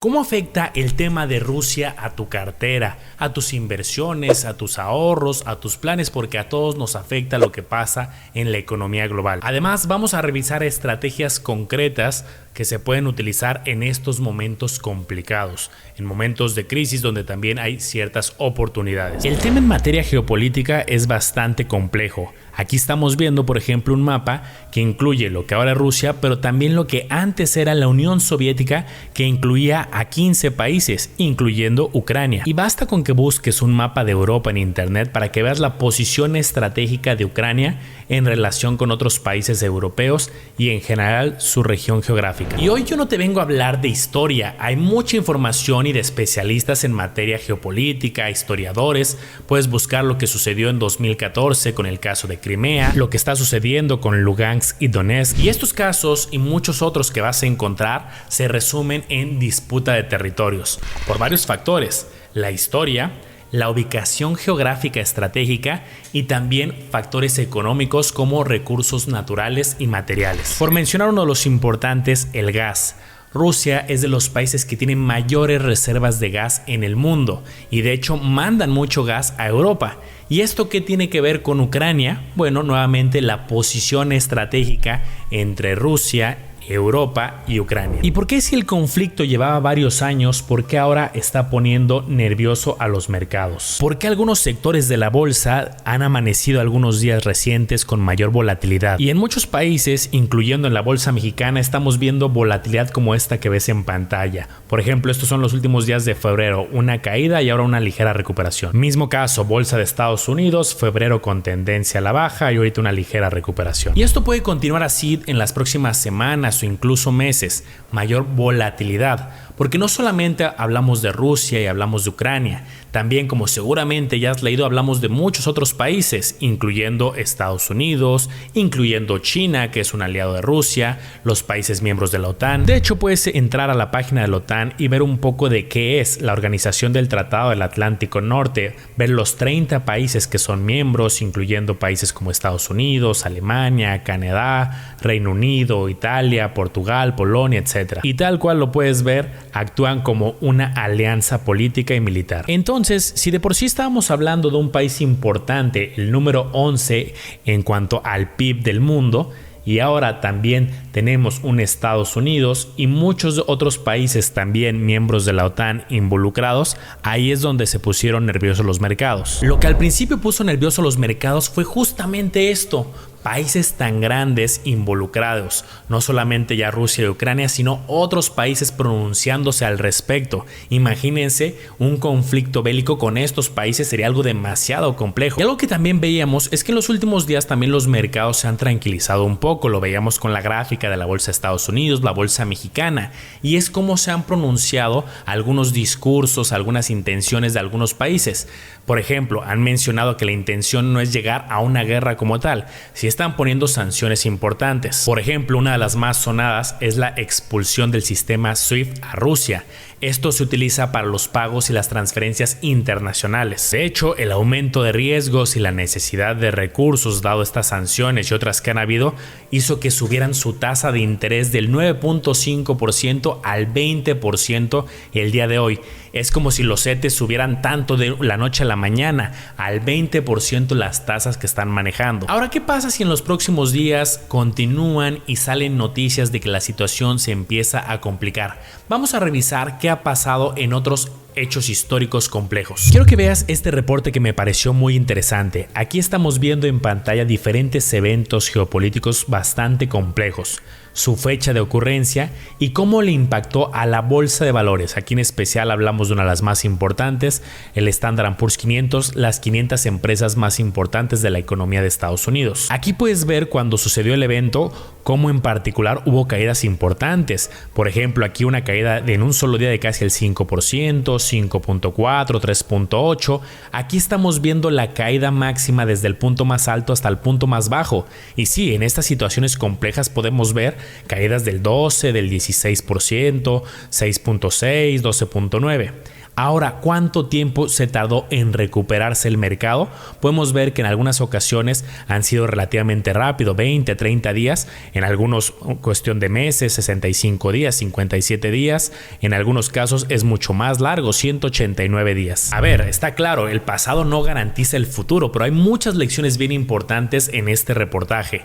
¿Cómo afecta el tema de Rusia a tu cartera, a tus inversiones, a tus ahorros, a tus planes? Porque a todos nos afecta lo que pasa en la economía global. Además, vamos a revisar estrategias concretas que se pueden utilizar en estos momentos complicados, en momentos de crisis donde también hay ciertas oportunidades. El tema en materia geopolítica es bastante complejo. Aquí estamos viendo, por ejemplo, un mapa que incluye lo que ahora es Rusia, pero también lo que antes era la Unión Soviética, que incluía a 15 países, incluyendo Ucrania. Y basta con que busques un mapa de Europa en internet para que veas la posición estratégica de Ucrania en relación con otros países europeos y en general su región geográfica. Y hoy yo no te vengo a hablar de historia, hay mucha información y de especialistas en materia geopolítica, historiadores. Puedes buscar lo que sucedió en 2014 con el caso de Crimea, lo que está sucediendo con Lugansk y Donetsk, y estos casos y muchos otros que vas a encontrar se resumen en disputa de territorios por varios factores: la historia, la ubicación geográfica estratégica y también factores económicos como recursos naturales y materiales. Por mencionar uno de los importantes, el gas. Rusia es de los países que tienen mayores reservas de gas en el mundo y de hecho mandan mucho gas a Europa. ¿Y esto qué tiene que ver con Ucrania? Bueno, nuevamente la posición estratégica entre Rusia, Europa y Ucrania. ¿Y por qué, si el conflicto llevaba varios años, por qué ahora está poniendo nervioso a los mercados? ¿Por qué algunos sectores de la bolsa han amanecido algunos días recientes con mayor volatilidad? Y en muchos países, incluyendo en la bolsa mexicana, estamos viendo volatilidad como esta que ves en pantalla. Por ejemplo, estos son los últimos días de febrero, una caída y ahora una ligera recuperación. Mismo caso, bolsa de Estados Unidos, febrero con tendencia a la baja y ahorita una ligera recuperación. Y esto puede continuar así en las próximas semanas o incluso meses, mayor volatilidad, porque no solamente hablamos de Rusia y hablamos de Ucrania, también, como seguramente ya has leído, hablamos de muchos otros países, incluyendo Estados Unidos, incluyendo China, que es un aliado de Rusia, los países miembros de la OTAN. De hecho, puedes entrar a la página de la OTAN y ver un poco de qué es la Organización del Tratado del Atlántico Norte, ver los 30 países que son miembros, incluyendo países como Estados Unidos, Alemania, Canadá, Reino Unido, Italia, Portugal, Polonia, etc. Y tal cual lo puedes ver, actúan como una alianza política y militar. Entonces, si de por sí estábamos hablando de un país importante, el número 11 en cuanto al PIB del mundo, y ahora también tenemos un Estados Unidos y muchos otros países también miembros de la OTAN involucrados, ahí es donde se pusieron nerviosos los mercados. Lo que al principio puso nerviosos los mercados fue justamente esto: países tan grandes involucrados, no solamente ya Rusia y Ucrania, sino otros países pronunciándose al respecto. Imagínense un conflicto bélico con estos países, sería algo demasiado complejo. Y algo que también veíamos es que en los últimos días también los mercados se han tranquilizado un poco, lo veíamos con la gráfica de la bolsa de Estados Unidos, la bolsa mexicana, y es como se han pronunciado algunos discursos, algunas intenciones de algunos países. Por ejemplo, han mencionado que la intención no es llegar a una guerra como tal, si están poniendo sanciones importantes. Por ejemplo, una de las más sonadas es la expulsión del sistema SWIFT a Rusia. Esto se utiliza para los pagos y las transferencias internacionales. De hecho, el aumento de riesgos y la necesidad de recursos dado estas sanciones y otras que han habido hizo que subieran su tasa de interés del 9.5% al 20% el día de hoy. Es como si los CETES subieran tanto de la noche a la mañana, al 20% las tasas que están manejando. Ahora, ¿qué pasa si en los próximos días continúan y salen noticias de que la situación se empieza a complicar? Vamos a revisar qué ha pasado en otros hechos históricos complejos. Quiero que veas este reporte que me pareció muy interesante. Aquí estamos viendo en pantalla diferentes eventos geopolíticos bastante complejos, su fecha de ocurrencia y cómo le impactó a la bolsa de valores. Aquí en especial hablamos de una de las más importantes, el Standard & Poor's 500, las 500 empresas más importantes de la economía de Estados Unidos. Aquí puedes ver cuando sucedió el evento, cómo en particular hubo caídas importantes. Por ejemplo, aquí una caída en un solo día de casi el 5%, 5.4, 3.8. Aquí estamos viendo la caída máxima desde el punto más alto hasta el punto más bajo. Y sí, en estas situaciones complejas podemos ver caídas del 12, del 16%, 6.6, 12.9. Ahora, ¿cuánto tiempo se tardó en recuperarse el mercado? Podemos ver que en algunas ocasiones han sido relativamente rápido, 20, 30 días, en algunos cuestión de meses, 65 días, 57 días, en algunos casos es mucho más largo, 189 días. A ver, está claro, el pasado no garantiza el futuro, pero hay muchas lecciones bien importantes en este reportaje.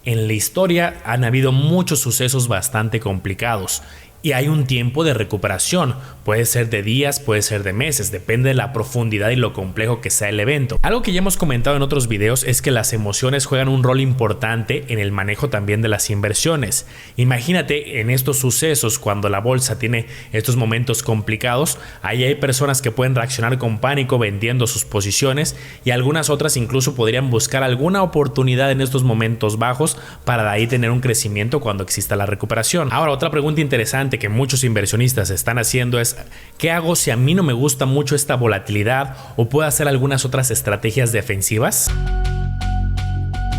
En la historia han habido muchos sucesos bastante complicados y hay un tiempo de recuperación, puede ser de días, puede ser de meses, depende de la profundidad y lo complejo que sea el evento. Algo que ya hemos comentado en otros videos es que las emociones juegan un rol importante en el manejo también de las inversiones. Imagínate en estos sucesos cuando la bolsa tiene estos momentos complicados, ahí hay personas que pueden reaccionar con pánico vendiendo sus posiciones y algunas otras incluso podrían buscar alguna oportunidad en estos momentos bajos para de ahí tener un crecimiento cuando exista la recuperación. Ahora, otra pregunta interesante que muchos inversionistas están haciendo es ¿qué hago si a mí no me gusta mucho esta volatilidad o puedo hacer algunas otras estrategias defensivas?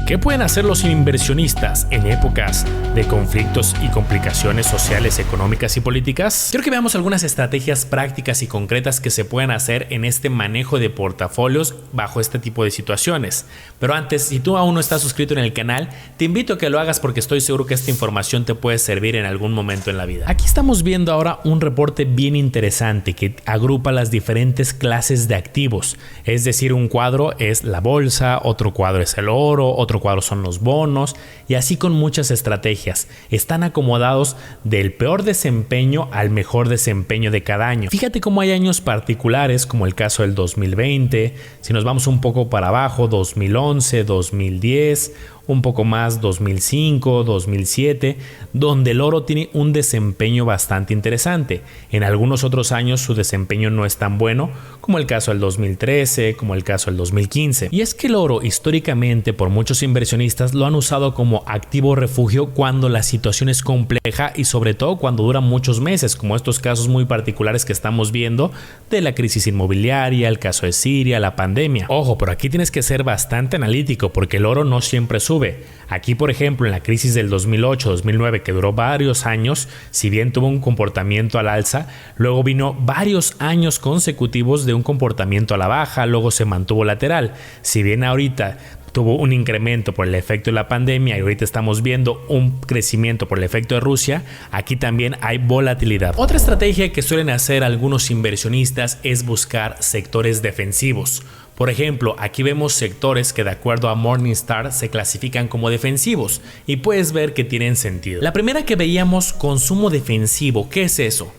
¿Qué pueden hacer los inversionistas en épocas de conflictos y complicaciones sociales, económicas y políticas? Quiero que veamos algunas estrategias prácticas y concretas que se pueden hacer en este manejo de portafolios bajo este tipo de situaciones. Pero antes, si tú aún no estás suscrito en el canal, te invito a que lo hagas porque estoy seguro que esta información te puede servir en algún momento en la vida. Aquí estamos viendo ahora un reporte bien interesante que agrupa las diferentes clases de activos. Es decir, un cuadro es la bolsa, otro cuadro es el oro, otro cuadro son los bonos y así con muchas estrategias. Están acomodados del peor desempeño al mejor desempeño de cada año. Fíjate cómo hay años particulares como el caso del 2020, si nos vamos un poco para abajo, 2011, 2010, un poco más 2005, 2007, donde el oro tiene un desempeño bastante interesante. En algunos otros años su desempeño no es tan bueno, como el caso del 2013, como el caso del 2015. Y es que el oro históricamente por muchos inversionistas lo han usado como activo refugio cuando la situación es compleja y sobre todo cuando dura muchos meses, como estos casos muy particulares que estamos viendo de la crisis inmobiliaria, el caso de Siria, la pandemia. Ojo, pero aquí tienes que ser bastante analítico porque el oro no siempre sube. Aquí, por ejemplo, en la crisis del 2008-2009, que duró varios años, si bien tuvo un comportamiento al alza, luego vino varios años consecutivos de un comportamiento a la baja, luego se mantuvo lateral. Si bien ahorita tuvo un incremento por el efecto de la pandemia y ahorita estamos viendo un crecimiento por el efecto de Rusia, aquí también hay volatilidad. Otra estrategia que suelen hacer algunos inversionistas es buscar sectores defensivos. Por ejemplo, aquí vemos sectores que de acuerdo a Morningstar se clasifican como defensivos y puedes ver que tienen sentido. La primera que veíamos, consumo defensivo. ¿Qué es eso?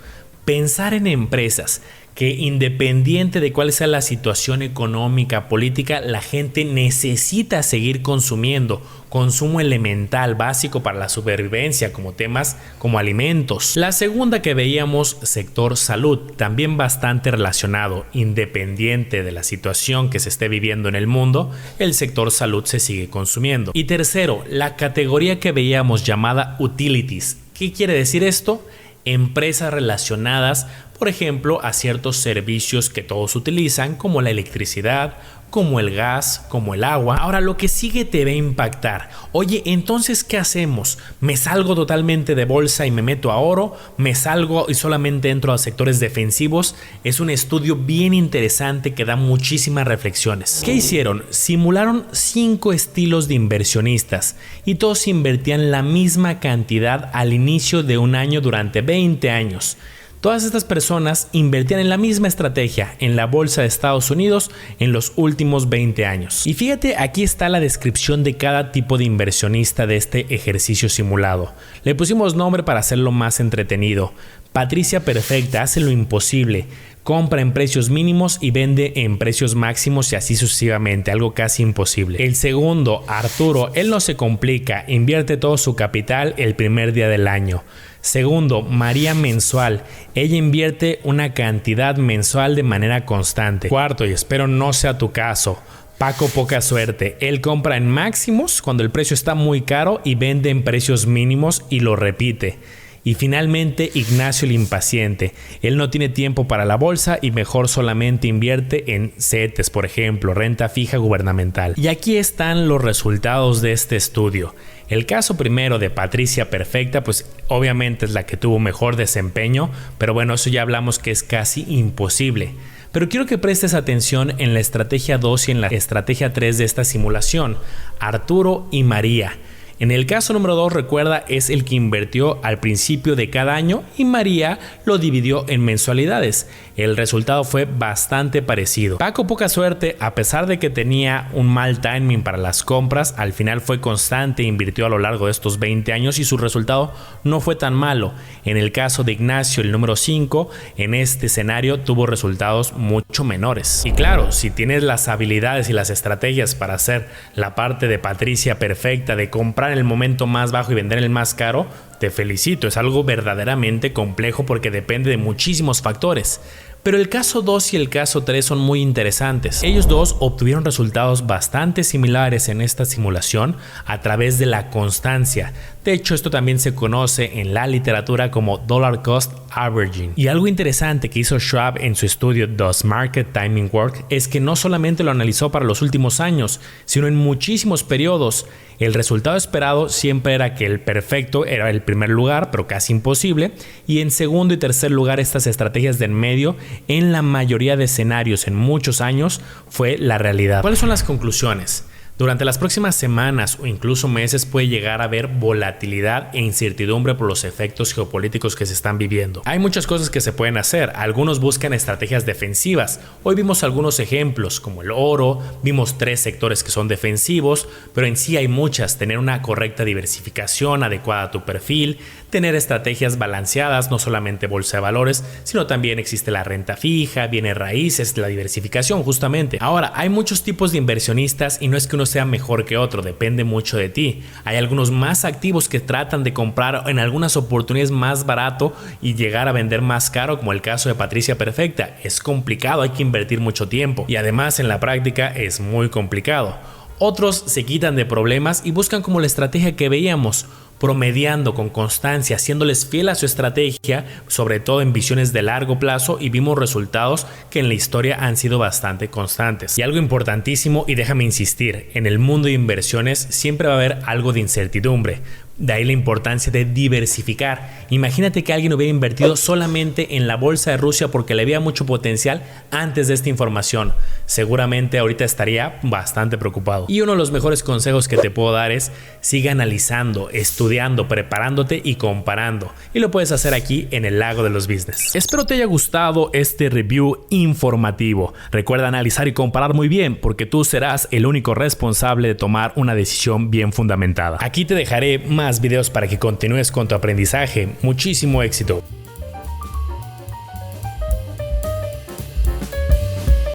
Pensar en empresas que independiente de cuál sea la situación económica, política, la gente necesita seguir consumiendo. Consumo elemental, básico para la supervivencia, como temas como alimentos. La segunda que veíamos, sector salud, también bastante relacionado, independiente de la situación que se esté viviendo en el mundo, el sector salud se sigue consumiendo. Y tercero, la categoría que veíamos llamada utilities. ¿Qué quiere decir esto? Empresas relacionadas, por ejemplo, a ciertos servicios que todos utilizan, como la electricidad, como el gas, como el agua. Ahora, lo que sigue te va a impactar. Oye, entonces, ¿qué hacemos? ¿Me salgo totalmente de bolsa y me meto a oro? ¿Me salgo y solamente entro a sectores defensivos? Es un estudio bien interesante que da muchísimas reflexiones. ¿Qué hicieron? Simularon 5 estilos de inversionistas y todos invertían la misma cantidad al inicio de un año durante 20 años. Todas estas personas invertían en la misma estrategia en la bolsa de Estados Unidos en los últimos 20 años. Y fíjate, aquí está la descripción de cada tipo de inversionista de este ejercicio simulado. Le pusimos nombre para hacerlo más entretenido. Patricia Perfecta hace lo imposible. Compra en precios mínimos y vende en precios máximos y así sucesivamente, algo casi imposible. El segundo, Arturo, él no se complica, invierte todo su capital el primer día del año. Segundo, María Mensual, ella invierte una cantidad mensual de manera constante. Cuarto, y espero no sea tu caso, Paco Poca Suerte, él compra en máximos cuando el precio está muy caro y vende en precios mínimos y lo repite. Y finalmente Ignacio el impaciente. Él no tiene tiempo para la bolsa y mejor solamente invierte en CETES, por ejemplo, renta fija gubernamental. Y aquí están los resultados de este estudio. El caso primero de Patricia Perfecta, pues obviamente es la que tuvo mejor desempeño, pero bueno, eso ya hablamos que es casi imposible. Pero quiero que prestes atención en la estrategia 2 y en la estrategia 3 de esta simulación, Arturo y María. En el caso número 2, recuerda, es el que invirtió al principio de cada año y María lo dividió en mensualidades. El resultado fue bastante parecido. Paco, poca suerte, a pesar de que tenía un mal timing para las compras, al final fue constante e invirtió a lo largo de estos 20 años y su resultado no fue tan malo. En el caso de Ignacio, el número 5, en este escenario tuvo resultados mucho menores. Y claro, si tienes las habilidades y las estrategias para hacer la parte de Patricia Perfecta, de comprar en el momento más bajo y vender en el más caro, te felicito, es algo verdaderamente complejo porque depende de muchísimos factores. Pero el caso 2 y el caso 3 son muy interesantes. Ellos dos obtuvieron resultados bastante similares en esta simulación a través de la constancia. De hecho, esto también se conoce en la literatura como dollar cost averaging. Y algo interesante que hizo Schwab en su estudio Does Market Timing Work es que no solamente lo analizó para los últimos años, sino en muchísimos periodos. El resultado esperado siempre era que el perfecto era el primer lugar, pero casi imposible, y en segundo y tercer lugar estas estrategias de en medio, en la mayoría de escenarios en muchos años, fue la realidad. ¿Cuáles son las conclusiones? Durante las próximas semanas o incluso meses puede llegar a haber volatilidad e incertidumbre por los efectos geopolíticos que se están viviendo. Hay muchas cosas que se pueden hacer. Algunos buscan estrategias defensivas. Hoy vimos algunos ejemplos como el oro, vimos 3 sectores que son defensivos, pero en sí hay muchas. Tener una correcta diversificación adecuada a tu perfil, tener estrategias balanceadas, no solamente bolsa de valores, sino también existe la renta fija, bienes raíces, la diversificación justamente. Ahora, hay muchos tipos de inversionistas y no es que uno sea mejor que otro, depende mucho de ti. Hay algunos más activos que tratan de comprar en algunas oportunidades más barato y llegar a vender más caro, como el caso de Patricia Perfecta. Es complicado, hay que invertir mucho tiempo y además en la práctica es muy complicado. Otros se quitan de problemas y buscan como la estrategia que veíamos, promediando con constancia, haciéndoles fiel a su estrategia, sobre todo en visiones de largo plazo, y vimos resultados que en la historia han sido bastante constantes. Y algo importantísimo, y déjame insistir, en el mundo de inversiones siempre va a haber algo de incertidumbre. De ahí la importancia de diversificar. Imagínate que alguien hubiera invertido solamente en la bolsa de Rusia porque le veía mucho potencial antes de esta información. Seguramente ahorita estaría bastante preocupado. Y uno de los mejores consejos que te puedo dar es sigue analizando, estudiando, preparándote y comparando. Y lo puedes hacer aquí en el Lago de los Business. Espero te haya gustado este review informativo. Recuerda analizar y comparar muy bien porque tú serás el único responsable de tomar una decisión bien fundamentada. Aquí te dejaré más videos para que continúes con tu aprendizaje. Muchísimo éxito.